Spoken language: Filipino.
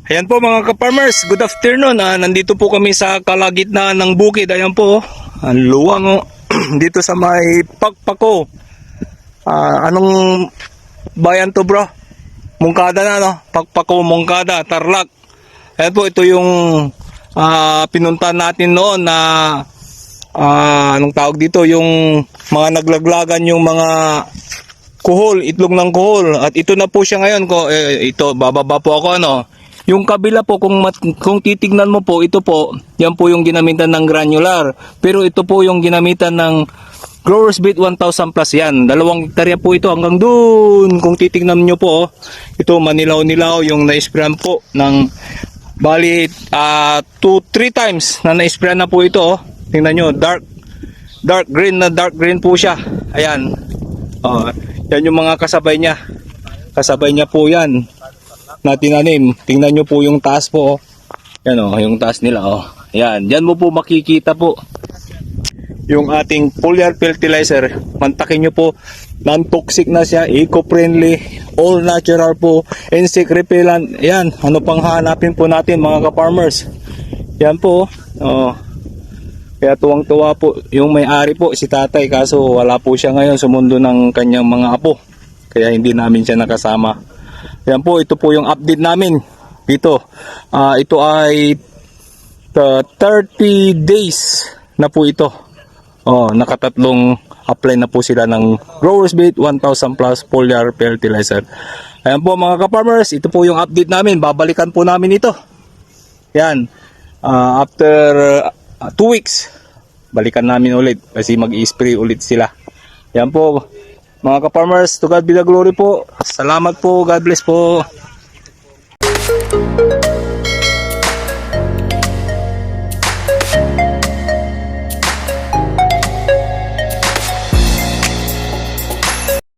Ayan po mga ka-farmers, good afternoon. Nandito po kami sa kalagitnaan ng bukid. Ayan po, ang luwang dito sa may Pakpako. Anong bayan to bro? Mungkada na no? Pakpako, Mungkada, Tarlac. Ayan po, ito yung pinuntahan natin noon na anong tawag dito, yung mga naglaglagan yung mga kuhol, itlog ng kuhol. At ito na po siya ngayon. Ito, bababa po ako ano. Yung kabila po, kung titignan mo po, ito po, yan po yung ginamitan ng granular. Pero ito po yung ginamitan ng Growers Beat 1000 plus yan. 2 hektarya po ito hanggang dun. Kung titignan nyo po, ito manilaw-nilaw yung na-sprayan po ng bali 2-3 times na na-sprayan na po ito. Tingnan nyo, dark green po siya. Ayan. Yan yung mga kasabay niya. Kasabay niya po yan na tinanim. Tingnan nyo po yung taas po. Yan yung taas nila. Yan. Yan mo po makikita po yung ating foliar fertilizer. Mantakin nyo po. Non-toxic na siya. Eco-friendly. All natural po. Insect repellent. Yan. Ano pang hanapin po natin mga ka-farmers. Yan po. Kaya tuwang-tuwa po yung may-ari po si tatay. Kaso wala po siya ngayon sa mundo ng kanyang mga apo. Kaya hindi namin siya nakasama. Yan po, ito po yung update namin dito. Ito ay 30 days na po ito. Nakatatlong apply na po sila ng Growers Beat 1000 plus foliar fertilizer. Ayan po mga ka-farmers, ito po yung update namin. Babalikan po namin ito. Yan. After 2 weeks, balikan namin ulit kasi mag-i-spray ulit sila. Yan po. Mga ka-farmers, to God be the glory po. Salamat po. God bless po.